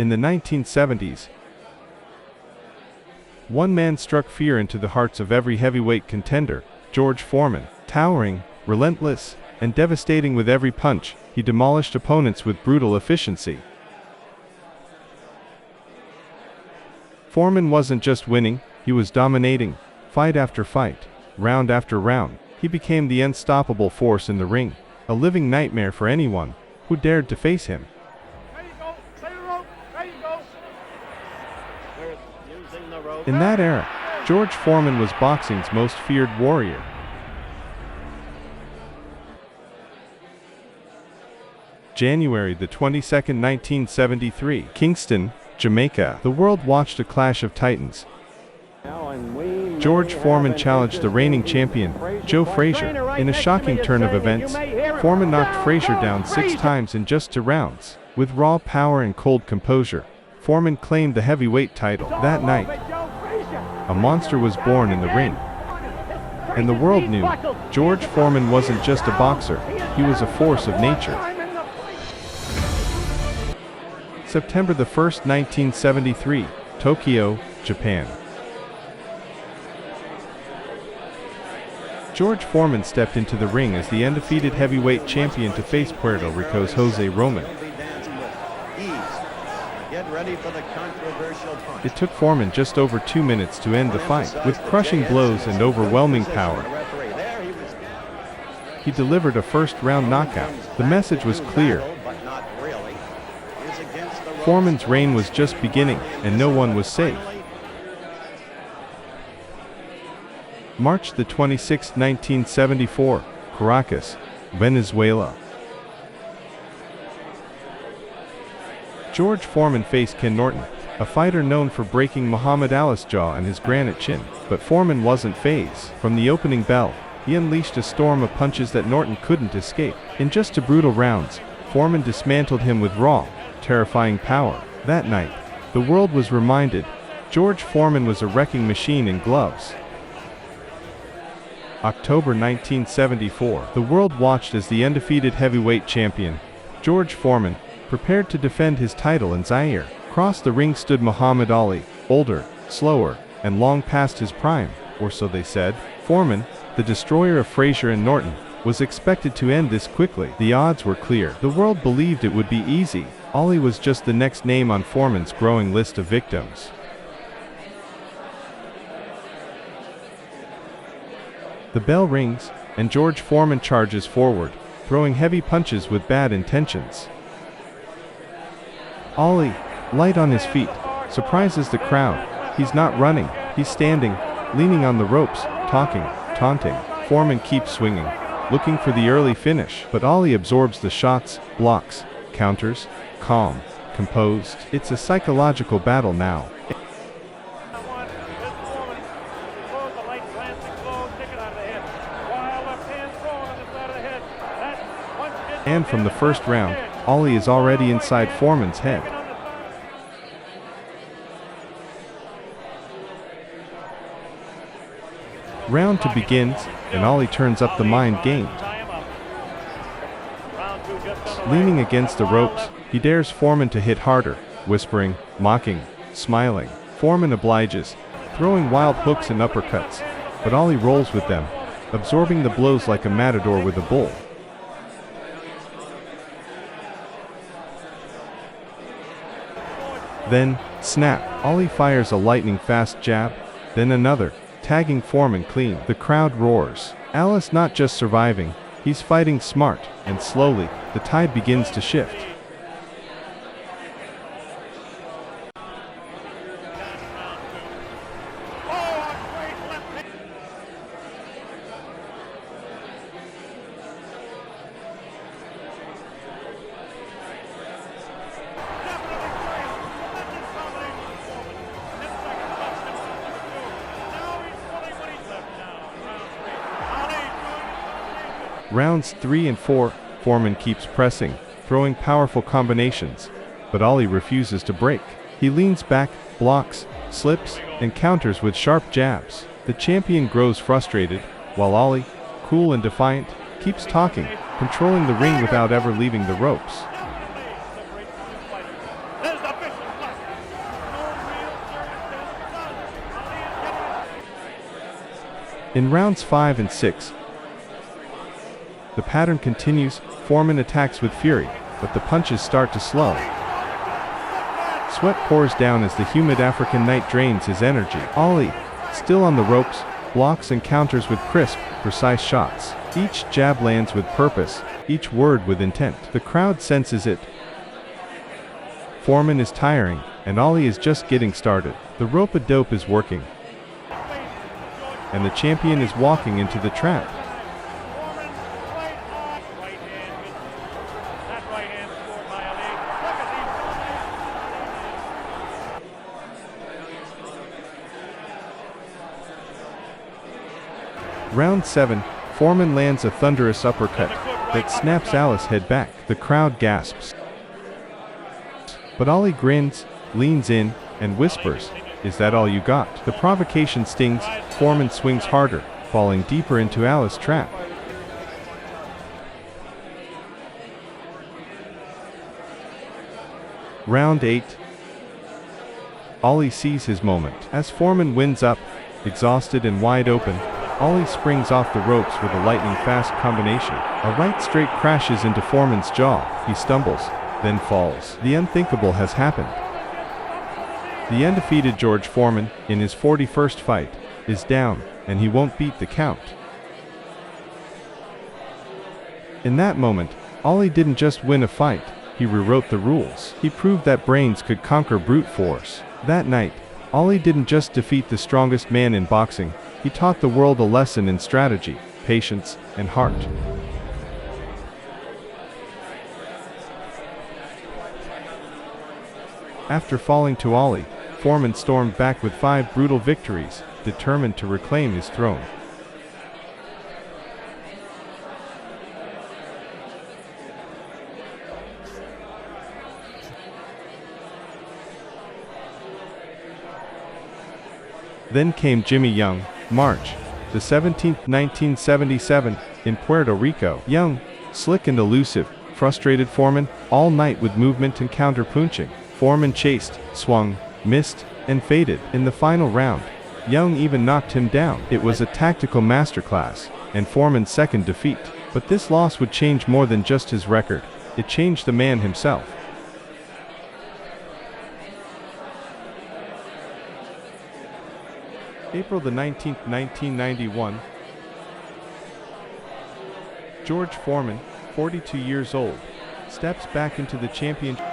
In the 1970s, one man struck fear into the hearts of every heavyweight contender, George Foreman. Towering, relentless, and devastating with every punch, he demolished opponents with brutal efficiency. Foreman wasn't just winning, he was dominating, fight after fight, round after round. He became the unstoppable force in the ring, a living nightmare for anyone who dared to face him. In that era, George Foreman was boxing's most feared warrior. January the 22nd, 1973, Kingston, Jamaica. The world watched a clash of titans. George Foreman challenged the reigning champion, Joe Frazier. In a shocking turn of events, Foreman knocked Frazier down 6 times in just 2 rounds. With raw power and cold composure, Foreman claimed the heavyweight title. That night, a monster was born in the ring. And the world knew George Foreman wasn't just a boxer, he was a force of nature. September the 1st, 1973, Tokyo, Japan. George Foreman stepped into the ring as the undefeated heavyweight champion to face Puerto Rico's Jose Roman. It took Foreman just over 2 minutes to end the fight, with crushing blows and overwhelming power. He delivered a first-round knockout. The message was clear. Foreman's reign was just beginning, and no one was safe. March the 26th, 1974, Caracas, Venezuela. George Foreman faced Ken Norton, a fighter known for breaking Muhammad Ali's jaw and his granite chin. But Foreman wasn't fazed. From the opening bell, he unleashed a storm of punches that Norton couldn't escape. In just 2 brutal rounds, Foreman dismantled him with raw, terrifying power. That night, the world was reminded George Foreman was a wrecking machine in gloves. October 1974, the world watched as the undefeated heavyweight champion, George Foreman, prepared to defend his title in Zaire. Across the ring stood Muhammad Ali, older, slower, and long past his prime, or so they said. Foreman, the destroyer of Frazier and Norton, was expected to end this quickly. The odds were clear. The world believed it would be easy. Ali was just the next name on Foreman's growing list of victims. The bell rings, and George Foreman charges forward, throwing heavy punches with bad intentions. Ali, light on his feet, surprises the crowd. He's not running, he's standing, leaning on the ropes, talking, taunting. Foreman keeps swinging, looking for the early finish, but Ali absorbs the shots, blocks, counters, calm, composed. It's a psychological battle now. And from the first round, Ali is already inside Foreman's head. Round 2 begins, and Ali turns up the mind gained. Leaning against the ropes, he dares Foreman to hit harder, whispering, mocking, smiling. Foreman obliges, throwing wild hooks and uppercuts, but Ali rolls with them, absorbing the blows like a matador with a bull. Then, snap, Ali fires a lightning-fast jab, then another, tagging Foreman clean. The crowd roars. Ali's not just surviving, he's fighting smart, and slowly, the tide begins to shift. Rounds 3 and 4, Foreman keeps pressing, throwing powerful combinations, but Ali refuses to break. He leans back, blocks, slips, and counters with sharp jabs. The champion grows frustrated, while Ali, cool and defiant, keeps talking, controlling the ring without ever leaving the ropes. In rounds 5 and 6, the pattern continues. Foreman attacks with fury, but the punches start to slow. Sweat pours down as the humid African night drains his energy. Ali, still on the ropes, blocks and counters with crisp, precise shots. Each jab lands with purpose, each word with intent. The crowd senses it. Foreman is tiring, and Ali is just getting started. The rope-a-dope is working, and the champion is walking into the trap. Round 7, Foreman lands a thunderous uppercut that snaps Alice's head back. The crowd gasps, but Ali grins, leans in, and whispers, "Is that all you got?" The provocation stings. Foreman swings harder, falling deeper into Alice's trap. Round 8. Ali sees his moment. As Foreman wins up, exhausted and wide open, Ali springs off the ropes with a lightning-fast combination. A right straight crashes into Foreman's jaw. He stumbles, then falls. The unthinkable has happened. The undefeated George Foreman, in his 41st fight, is down, and he won't beat the count. In that moment, Ali didn't just win a fight, he rewrote the rules. He proved that brains could conquer brute force. That night, Ali didn't just defeat the strongest man in boxing, he taught the world a lesson in strategy, patience, and heart. After falling to Ali, Foreman stormed back with 5 brutal victories, determined to reclaim his throne. Then came Jimmy Young, March the 17th, 1977, in Puerto Rico. Young, slick and elusive, frustrated Foreman all night with movement and counter-punching. Foreman chased, swung, missed, and faded. In the final round, Young even knocked him down. It was a tactical masterclass, and Foreman's second defeat. But this loss would change more than just his record. It changed the man himself. April the 19th, 1991. George Foreman, 42 years old, steps back into the championship.